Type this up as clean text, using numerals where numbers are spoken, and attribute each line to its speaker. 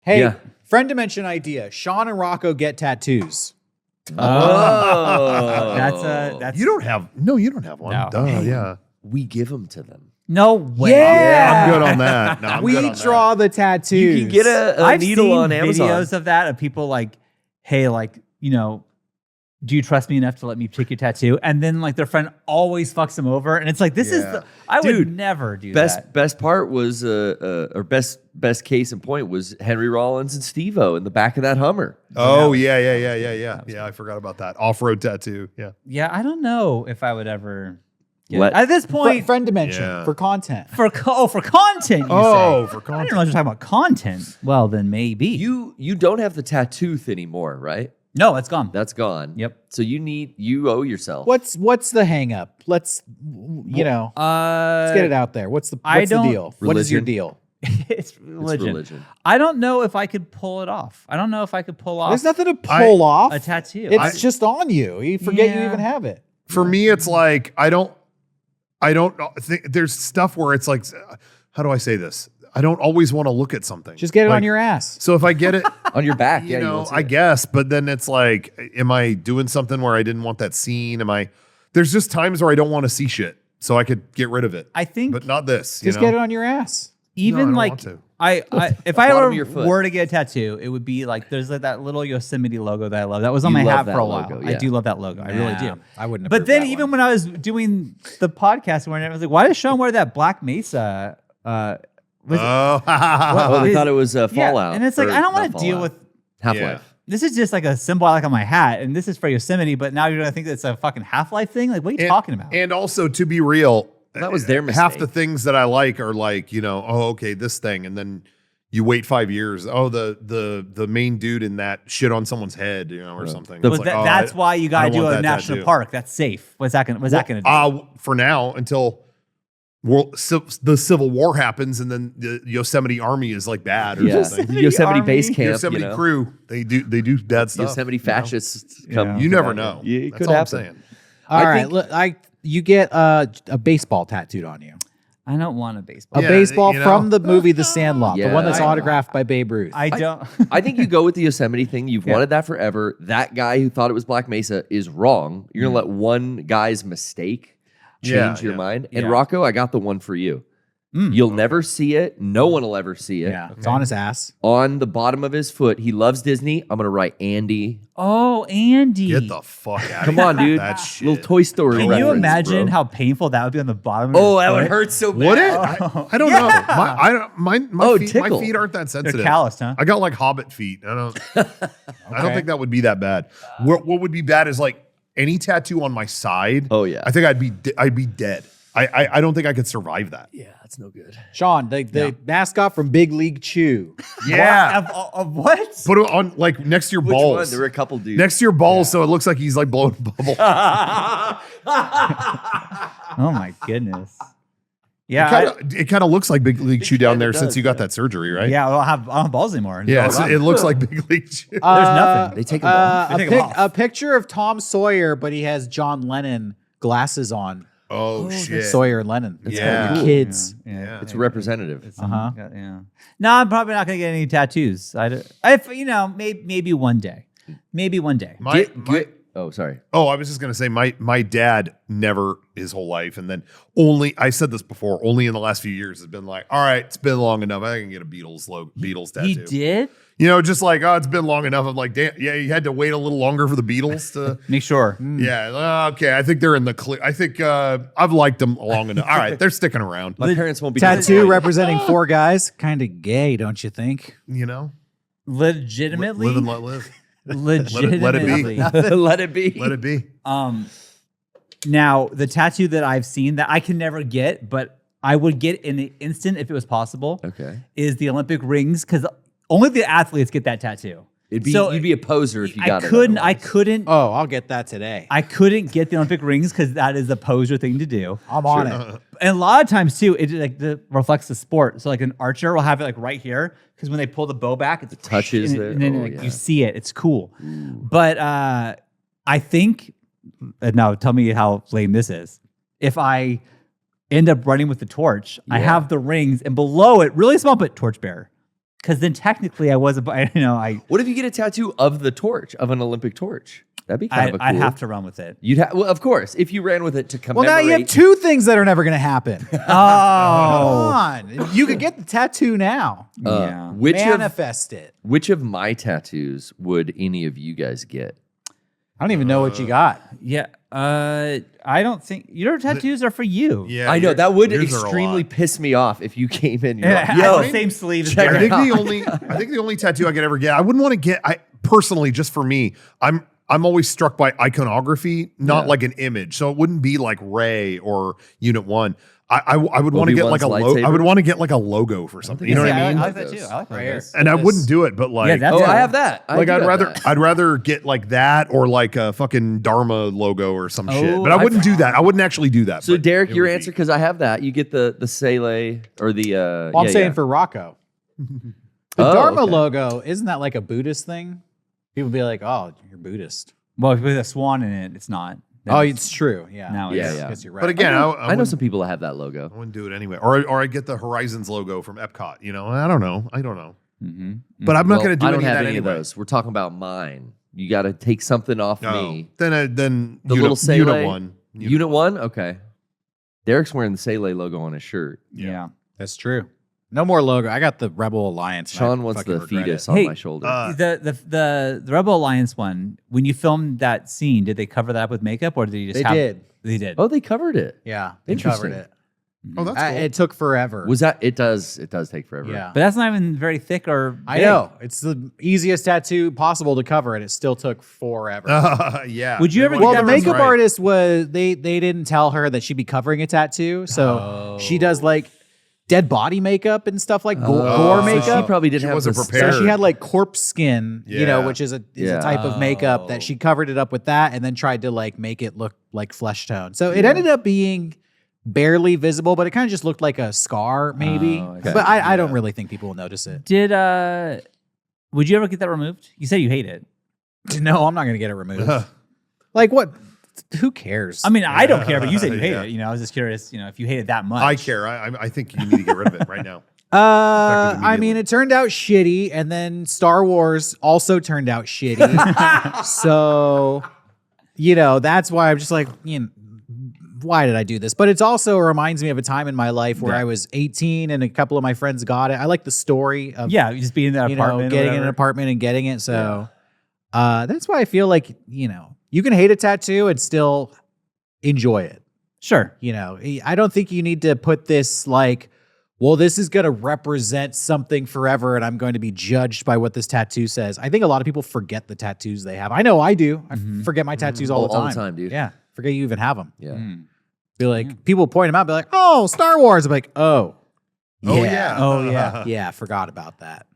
Speaker 1: Hey, friend dimension idea. Shawn and Rocco get tattoos.
Speaker 2: Oh,
Speaker 3: That's
Speaker 4: You don't have one.
Speaker 3: No.
Speaker 4: Duh, yeah.
Speaker 2: we give them to them.
Speaker 3: no way.
Speaker 1: Yeah.
Speaker 4: I'm good on that. No, I'm good
Speaker 1: We
Speaker 4: on
Speaker 1: draw the tattoos.
Speaker 2: You can get a
Speaker 3: I've
Speaker 2: needle
Speaker 3: seen
Speaker 2: on Amazon.
Speaker 3: videos of that of people like, hey, like, do you trust me enough to let me pick your tattoo? And then like their friend always fucks them over, and it's like this is I would never do that.
Speaker 2: Best part was or best case in point was Henry Rollins and Steve-O in the back of that Hummer.
Speaker 4: Oh, yeah. Yeah, I forgot about that. Off-road tattoo. Yeah.
Speaker 3: Yeah, I don't know if I would ever
Speaker 2: What?
Speaker 3: at this point
Speaker 1: friend dimension
Speaker 4: Yeah.
Speaker 1: for content.
Speaker 3: for content. You
Speaker 4: Oh,
Speaker 3: say.
Speaker 4: for
Speaker 3: I didn't
Speaker 4: content.
Speaker 3: realize you're talking about content. Well, then maybe
Speaker 2: You don't have the tattoo anymore, right?
Speaker 3: No, it's gone.
Speaker 2: That's gone.
Speaker 3: Yep.
Speaker 2: So you owe yourself.
Speaker 1: What's the hang up? Let's let's get it out there. What's the deal? What is your
Speaker 2: Religion.
Speaker 1: deal?
Speaker 3: it's
Speaker 2: It's
Speaker 3: religion.
Speaker 2: religion.
Speaker 3: I don't know if I could pull it off. I don't know if I could pull off
Speaker 1: There's nothing to pull off.
Speaker 3: a tattoo.
Speaker 1: It's just on you. You forget you
Speaker 3: Yeah.
Speaker 1: even have it.
Speaker 4: For me, it's like I don't think there's stuff where it's like, how do I say this? I don't always want to look at something.
Speaker 1: Just get it
Speaker 4: Like,
Speaker 1: on your ass.
Speaker 4: So if I get it,
Speaker 2: On your back,
Speaker 4: you
Speaker 2: you
Speaker 4: know,
Speaker 2: won't see
Speaker 4: I
Speaker 2: it.
Speaker 4: guess, but then it's like, am I doing something where I didn't want that scene? There's just times where I don't want to see shit, so I could get rid of it.
Speaker 3: I think
Speaker 4: But not this.
Speaker 1: Just get it on your ass.
Speaker 3: even
Speaker 4: don't
Speaker 3: like
Speaker 4: want to.
Speaker 3: I if I
Speaker 2: Bottom
Speaker 3: ever
Speaker 2: of your foot.
Speaker 3: were to get a tattoo, it would be like there's like that little Yosemite logo that I love. That was on
Speaker 2: You
Speaker 3: my
Speaker 2: love
Speaker 3: hat for
Speaker 2: that
Speaker 3: a while.
Speaker 2: logo,
Speaker 3: I
Speaker 2: yeah.
Speaker 3: do love that logo. I really do.
Speaker 1: I wouldn't.
Speaker 3: But then even when I was doing the podcast, when I was like, why does Shawn wear that Black Mesa? Was it-
Speaker 2: Oh, they thought it was
Speaker 3: yeah,
Speaker 2: Fallout.
Speaker 3: and it's like
Speaker 2: or
Speaker 3: I don't
Speaker 2: not
Speaker 3: want to deal
Speaker 2: Fallout.
Speaker 3: with.
Speaker 2: Half-Life.
Speaker 3: This is just like a symbolic on my hat, and this is for Yosemite. But now you're gonna think it's a fucking Half-Life thing. Like, what are you talking about?
Speaker 4: And also, to be real,
Speaker 2: That was their
Speaker 4: half
Speaker 2: mistake.
Speaker 4: the things that I like are like, okay, this thing, and then you wait 5 years. Oh, the main dude in that shit on someone's head, or something.
Speaker 3: Well,
Speaker 4: It's like,
Speaker 3: that's why you got
Speaker 4: I
Speaker 3: to
Speaker 4: don't
Speaker 3: do
Speaker 4: want
Speaker 3: a
Speaker 4: that
Speaker 3: national
Speaker 4: tattoo.
Speaker 3: park. That's safe. What's that gonna do?
Speaker 4: For now, until the Civil War happens, and then the Yosemite Army is like bad or
Speaker 2: Yeah.
Speaker 4: something.
Speaker 2: Yosemite
Speaker 3: Army.
Speaker 2: Base Camp.
Speaker 4: Yosemite crew, they do bad stuff.
Speaker 2: Yosemite
Speaker 4: you know?
Speaker 2: fascists come.
Speaker 4: You never know.
Speaker 2: Yeah, it
Speaker 4: That's
Speaker 2: could
Speaker 4: all
Speaker 2: happen.
Speaker 4: I'm saying.
Speaker 1: all right,
Speaker 2: think-
Speaker 1: look, you get a baseball tattooed on you.
Speaker 3: I don't want a baseball.
Speaker 1: A
Speaker 4: Yeah,
Speaker 1: baseball
Speaker 4: you know.
Speaker 1: from the movie The Sandlot, the
Speaker 2: Yeah.
Speaker 1: one that's autographed by Babe Ruth.
Speaker 3: I don't.
Speaker 2: I think you go with the Yosemite thing. You've wanted that forever. That guy who thought it was Black Mesa is wrong. You're gonna let one guy's mistake change your mind. And
Speaker 3: Yeah.
Speaker 2: Rocco, I got the one for you. You'll never see it. No one will ever see it.
Speaker 1: yeah, it's on his ass.
Speaker 2: On the bottom of his foot, he loves Disney. I'm gonna write Andy.
Speaker 3: Oh, Andy.
Speaker 4: Get the fuck out.
Speaker 2: Come on, dude.
Speaker 4: That shit.
Speaker 2: Little Toy Story.
Speaker 3: Can
Speaker 2: reference,
Speaker 3: you imagine
Speaker 2: bro.
Speaker 3: how painful that would be on the bottom? Of
Speaker 2: Oh,
Speaker 3: his
Speaker 2: that would
Speaker 3: foot?
Speaker 2: hurt so bad.
Speaker 4: Would it? I don't know. My
Speaker 2: tickle.
Speaker 4: feet aren't that sensitive.
Speaker 3: They're calloused, huh?
Speaker 4: I got like Hobbit feet. I don't think that would be that bad. What would be bad is like any tattoo on my side.
Speaker 2: Oh, yeah.
Speaker 4: I think I'd be dead. I don't think I could survive that.
Speaker 2: Yeah, that's no good.
Speaker 1: Shawn, the mascot from Big League Chew.
Speaker 4: Yeah.
Speaker 3: Of what?
Speaker 4: Put it on like next to your
Speaker 2: Which one?
Speaker 4: balls.
Speaker 2: There were a couple dudes.
Speaker 4: Next to your balls, so it looks like he's like blowing a bubble.
Speaker 3: Oh my goodness. Yeah.
Speaker 4: It kind of looks like Big League Chew down
Speaker 2: kinda
Speaker 4: there
Speaker 2: does,
Speaker 4: since you got
Speaker 2: yeah.
Speaker 4: that surgery, right?
Speaker 3: Yeah, I don't have balls anymore.
Speaker 4: Yeah,
Speaker 3: It's all
Speaker 4: it
Speaker 3: gone.
Speaker 4: looks like Big League Chew.
Speaker 3: There's nothing.
Speaker 2: They take them off.
Speaker 3: They take 'em off.
Speaker 1: A picture of Tom Sawyer, but he has John Lennon glasses on.
Speaker 4: Oh shit.
Speaker 1: Sawyer and Lennon. That's
Speaker 4: Yeah.
Speaker 1: cool. Kids.
Speaker 3: Yeah.
Speaker 2: It's representative.
Speaker 1: Uh-huh.
Speaker 3: Yeah. No, I'm probably not gonna get any tattoos. Maybe one day. Maybe one day.
Speaker 2: Oh, sorry.
Speaker 4: Oh, I was just gonna say my dad never his whole life, and then I said this before, only in the last few years has been like, all right, it's been long enough. I can get a Beatles tattoo.
Speaker 3: He did.
Speaker 4: Just like, oh, it's been long enough. I'm like, damn, yeah, you had to wait a little longer for the Beatles to.
Speaker 3: Make sure.
Speaker 4: Yeah, okay. I think they're in the clear. I think I've liked them long enough. All right, they're sticking around.
Speaker 2: My parents won't be
Speaker 1: Tattoo
Speaker 2: disappointed.
Speaker 1: representing 4 guys. Kind of gay, don't you think?
Speaker 3: Legitimately.
Speaker 4: Live and let live.
Speaker 3: Legitimately.
Speaker 4: Let it be.
Speaker 2: Let it be.
Speaker 4: Let it be.
Speaker 3: Now, the tattoo that I've seen that I can never get, but I would get in an instant if it was possible,
Speaker 2: Okay.
Speaker 3: is the Olympic rings, because only the athletes get that tattoo.
Speaker 2: You'd be a poser if you got
Speaker 3: I
Speaker 2: it.
Speaker 3: couldn't.
Speaker 2: otherwise.
Speaker 1: Oh, I'll get that today.
Speaker 3: I couldn't get the Olympic rings because that is a poser thing to do.
Speaker 1: I'm on it.
Speaker 3: And a lot of times too, it reflects the sport. So like an archer will have it like right here because when they pull the bow back, it
Speaker 2: touches
Speaker 3: and,
Speaker 2: it.
Speaker 3: and then
Speaker 2: Oh,
Speaker 3: like,
Speaker 2: yeah.
Speaker 3: you see it. It's cool. But I think now tell me how lame this is. If I end up running with the torch, I have the rings, and below it, really small, but torchbearer. Because then technically I was
Speaker 2: What if you get a tattoo of the torch, of an Olympic torch? That'd be kind of cool.
Speaker 3: I'd have to run with it.
Speaker 2: Well, of course, if you ran with it to commemorate.
Speaker 1: Well, now you have two things that are never going to happen.
Speaker 3: Oh,
Speaker 1: Come on. You could get the tattoo now.
Speaker 3: yeah.
Speaker 1: Manifest it.
Speaker 2: Which of my tattoos would any of you guys get?
Speaker 1: I don't even know what you got.
Speaker 3: Yeah. I don't think your tattoos are for you.
Speaker 4: Yeah,
Speaker 2: I know that would
Speaker 4: yours are a
Speaker 2: extremely
Speaker 4: lot.
Speaker 2: piss me off if you came in. You're
Speaker 3: Yeah,
Speaker 2: like, yo,
Speaker 3: the same sleeve. As
Speaker 2: check
Speaker 4: I
Speaker 2: it
Speaker 3: Derek.
Speaker 4: think the only tattoo I could ever get, I wouldn't want to get. I personally, just for me, I'm always struck by iconography, not like an image. So it wouldn't be like Ray or Unit 1. I would want to get like a logo. I would want to get like a logo for something. You know what I mean?
Speaker 3: I like that too. I like that.
Speaker 4: And I wouldn't do it, but like,
Speaker 3: that's
Speaker 2: I have that.
Speaker 4: I'd rather get like that or like a fucking Dharma logo or some shit. But I
Speaker 3: I've-
Speaker 4: wouldn't do that. I wouldn't actually do that.
Speaker 2: So
Speaker 4: but
Speaker 2: Derek,
Speaker 4: it
Speaker 2: your
Speaker 4: would be.
Speaker 2: answer, because I have that. You get the Sele or the.
Speaker 1: Well, I'm saying for Rocco. The Dharma logo, isn't that like a Buddhist thing? People be like, oh, you're Buddhist.
Speaker 3: Well, with a swan in it, it's not.
Speaker 1: Oh, it's true. Yeah.
Speaker 3: No,
Speaker 2: Yeah,
Speaker 3: it's-
Speaker 2: yeah.
Speaker 1: I guess you're right.
Speaker 4: But again,
Speaker 2: I know some people that have that logo.
Speaker 4: I wouldn't do it anyway. Or I get the Horizons logo from Epcot. You know, I don't know.
Speaker 3: Mm-hmm.
Speaker 4: But I'm not
Speaker 2: Well,
Speaker 4: going to do
Speaker 2: I don't
Speaker 4: any of
Speaker 2: have
Speaker 4: that
Speaker 2: any of
Speaker 4: anyway.
Speaker 2: those. We're talking about mine. You got to take something off me.
Speaker 4: Then
Speaker 2: The little Sele.
Speaker 4: Unit 1.
Speaker 2: Unit 1? Okay. Derek's wearing the Sele logo on his shirt.
Speaker 3: Yeah.
Speaker 1: That's true. No more logo. I got the Rebel Alliance. and I
Speaker 2: Sean wants
Speaker 1: fucking
Speaker 2: the
Speaker 1: regret
Speaker 2: fetus
Speaker 1: it.
Speaker 2: on
Speaker 3: Hey,
Speaker 2: my shoulder.
Speaker 3: The Rebel Alliance one, when you filmed that scene, did they cover that up with makeup or did you just
Speaker 1: They
Speaker 3: have
Speaker 1: did.
Speaker 3: They did.
Speaker 2: Oh, they covered it.
Speaker 1: Yeah. They
Speaker 2: Interesting.
Speaker 1: covered it.
Speaker 4: Oh, that's cool.
Speaker 1: It took forever.
Speaker 2: Was that? It does take forever.
Speaker 1: Yeah.
Speaker 3: But that's not even very thick or
Speaker 1: I
Speaker 3: big.
Speaker 1: know. It's the easiest tattoo possible to cover, and it still took forever.
Speaker 4: Yeah.
Speaker 3: Would you ever
Speaker 1: Well,
Speaker 3: get
Speaker 1: the
Speaker 3: that
Speaker 1: makeup
Speaker 4: right.
Speaker 1: artist was they didn't tell her that she'd be covering a tattoo, so she does like dead body makeup and stuff like gore
Speaker 2: So
Speaker 1: makeup.
Speaker 2: she probably didn't
Speaker 4: She
Speaker 2: have
Speaker 4: wasn't
Speaker 2: the-
Speaker 4: prepared.
Speaker 1: So she had like corpse skin, you know,
Speaker 4: Yeah.
Speaker 1: which is a
Speaker 2: Yeah.
Speaker 1: type of makeup that she covered it up with that, and then tried to like make it look like flesh tone. So it ended up being barely visible, but it kind of just looked like a scar, maybe.
Speaker 3: Oh,
Speaker 2: okay.
Speaker 1: But I don't really think people will notice it.
Speaker 3: Did would you ever get that removed? You said you hate it.
Speaker 1: No, I'm not gonna get it removed. Like what? Who cares?
Speaker 3: I mean, I don't care, but you said you hate
Speaker 4: Yeah.
Speaker 3: it. You know, I was just curious, if you hate it that much.
Speaker 4: I care. I think you need to get rid of it right now.
Speaker 1: I mean,
Speaker 4: immediately.
Speaker 1: it turned out shitty, and then Star Wars also turned out shitty. So, that's why I'm just like, why did I do this? But it's also reminds me of a time in my life where I was 18 and a couple of my friends got it. I like the story of
Speaker 3: Yeah, you just being in that apartment. or
Speaker 1: getting in an
Speaker 3: whatever.
Speaker 1: apartment and getting it. So, that's why I feel like you can hate a tattoo and still enjoy it.
Speaker 3: Sure.
Speaker 1: I don't think you need to put this like, well, this is going to represent something forever and I'm going to be judged by what this tattoo says. I think a lot of people forget the tattoos they have. I know I do. I forget my tattoos all the time.
Speaker 2: All the time, dude.
Speaker 1: Yeah. Forget you even have them.
Speaker 2: Yeah.
Speaker 1: Be like, people point them out, be like, oh, Star Wars. I'm like, oh.
Speaker 4: Oh, yeah.
Speaker 3: Oh, yeah.
Speaker 1: Yeah, forgot about that.